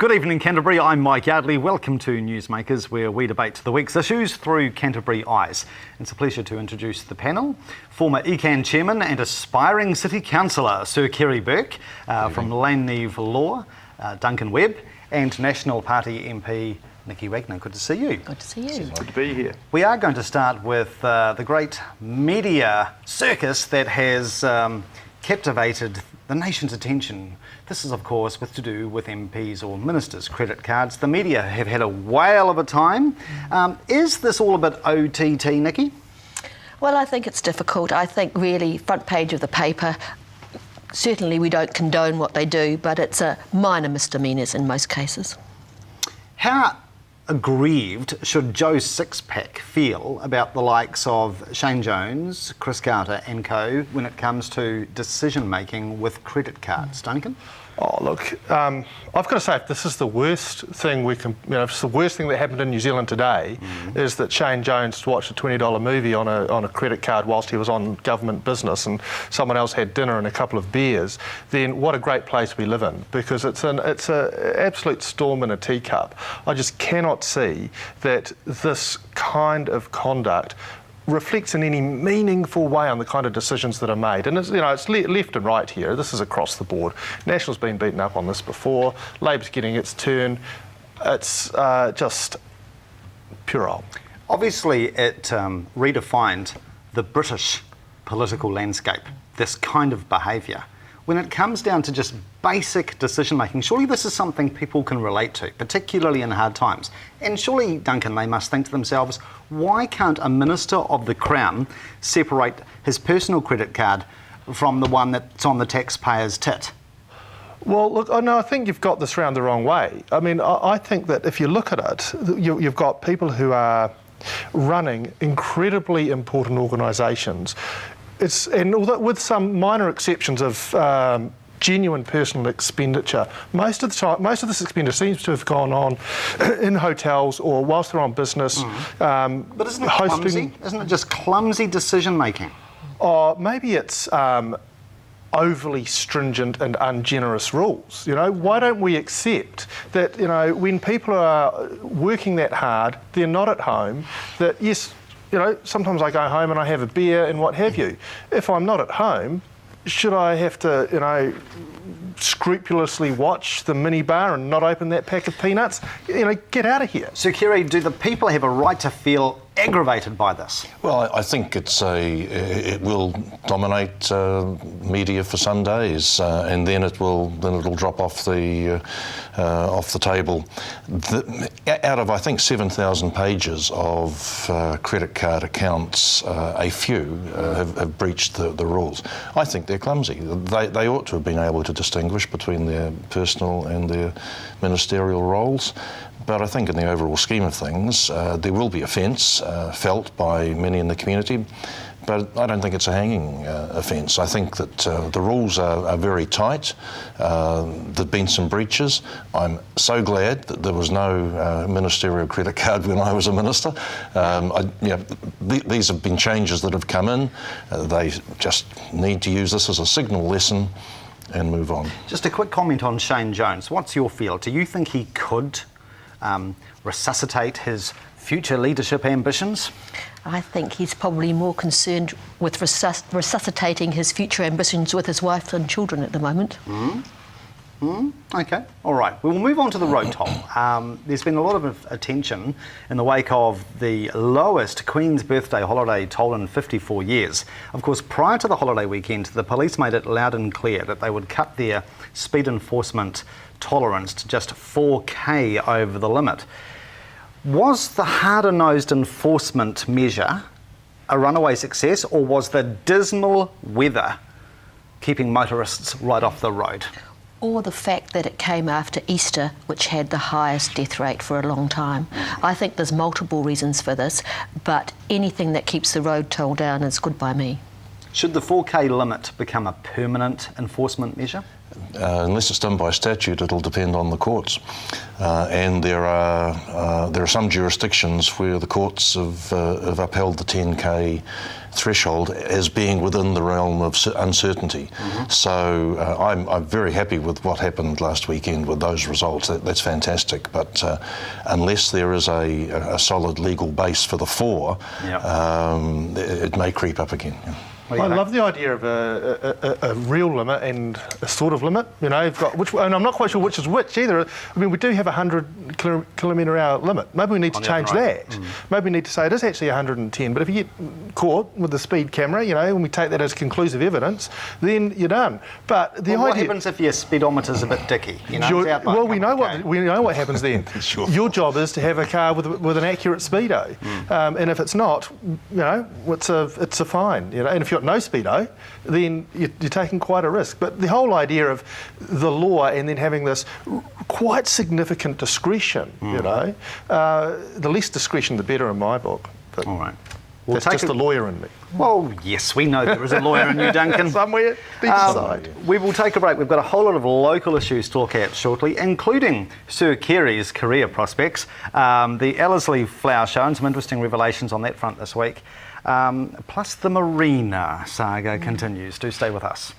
Good evening, Canterbury. I'm Mike Yardley. Welcome to NewsMakers, where we debate the week's issues through Canterbury eyes. It's a pleasure to introduce the panel. Former ECAN chairman and aspiring city councillor, Sir Kerry Burke, from Neave Law, Duncan, Webb, and National Party MP Nicky, Wagner. Good to see you. Good to see you. Good to be here. We are going to start with the great media circus that has captivated the nation's attention. This is, of course, to do with MPs or ministers' credit cards. The media have had a whale of a time. Is this all a bit OTT, Nicky? Well, I think it's difficult. I think really front page of the paper, certainly we don't condone what they do, but it's a minor misdemeanours in most cases. How aggrieved should Joe Sixpack feel about the likes of Shane Jones, Chris Carter and co when it comes to decision making with credit cards? Duncan? Oh, look, I've got to say, if this is the worst thing if it's the worst thing that happened in New Zealand today, is that Shane Jones watched a $20 movie on a credit card whilst he was on government business and someone else had dinner and a couple of beers, then what a great place we live in, because it's an absolute storm in a teacup. I just cannot see that this kind of conduct reflects in any meaningful way on the kind of decisions that are made. And it's left and right here. This is across the board. National's been beaten up on this before. Labor's getting its turn. It's just puerile. Obviously, it redefined the British political landscape, this kind of behaviour. When it comes down to just basic decision making, surely this is something people can relate to, particularly in hard times. And surely, Duncan, they must think to themselves, why can't a Minister of the Crown separate his personal credit card from the one that's on the taxpayer's tit? Well, look, I think you've got this round the wrong way. I mean, I think that if you look at it, you've got people who are running incredibly important organisations. And although with some minor exceptions of genuine personal expenditure, most of this expenditure seems to have gone on in hotels or whilst they're on business. But isn't it clumsy? Isn't it just clumsy decision making? Or maybe it's overly stringent and ungenerous rules. Why don't we accept that, when people are working that hard, they're not at home, that yes, sometimes I go home and I have a beer and what have you. If I'm not at home, should I have to, scrupulously watch the minibar and not open that pack of peanuts? Get out of here. So, Kerry, do the people have a right to feel aggravated by this? Well, I think it will dominate media for some days, and then it'll drop off the table. Out of, I think, 7,000 pages of credit card accounts, a few have breached the rules. I think they're clumsy. They ought to have been able to distinguish between their personal and their ministerial roles. But I think in the overall scheme of things, there will be offence felt by many in the community, but I don't think it's a hanging offence. I think that the rules are very tight. There've been some breaches. I'm so glad that there was no ministerial credit card when I was a minister. These have been changes that have come in. They just need to use this as a signal lesson and move on. Just a quick comment on Shane Jones. What's your feel? Do you think he could resuscitate his future leadership ambitions? I think he's probably more concerned with resuscitating his future ambitions with his wife and children at the moment. Okay, all right. We will move on to the road toll. There's been a lot of attention in the wake of the lowest Queen's Birthday holiday toll in 54 years. Of course, prior to the holiday weekend, the police made it loud and clear that they would cut their speed enforcement tolerance to just 4k over the limit. Was the harder-nosed enforcement measure a runaway success, or was the dismal weather keeping motorists right off the road? Or the fact that it came after Easter, which had the highest death rate for a long time. I think there's multiple reasons for this, but anything that keeps the road toll down is good by me. Should the 4k limit become a permanent enforcement measure? unless it's done by statute, it'll depend on the courts. And there are some jurisdictions where the courts have upheld the 10K threshold as being within the realm of uncertainty. So I'm very happy with what happened last weekend with those results. That's fantastic. But unless there is a solid legal base for the 4, it may creep up again. I love the idea of a real limit and a sort of limit. You know, you've got and I'm not quite sure which is which either. I mean, we do have a 100 kilometre-hour limit. Maybe we need to change that. Maybe we need to say it is actually 110. But if you get caught with the speed camera, you know, and we take that as conclusive evidence, then you're done. But the idea. What happens if your speedometer's a bit dicky? You know, we know what happens then. Your job is to have a car with an accurate speedo, and if it's not, you know, it's a fine. You know, and if you're no speedo, then you're taking quite a risk. But the whole idea of the law and then having this quite significant discretion, you know, the less discretion, the better in my book. But all right. That's just the lawyer in me. Well, yes, we know there is a lawyer in you, Duncan. Somewhere, deep inside. We will take a break. We've got a whole lot of local issues to look at shortly, including Sir Kerry's career prospects, the Ellerslie Flower Show, and some interesting revelations on that front this week. Plus the Marina saga continues. Do stay with us.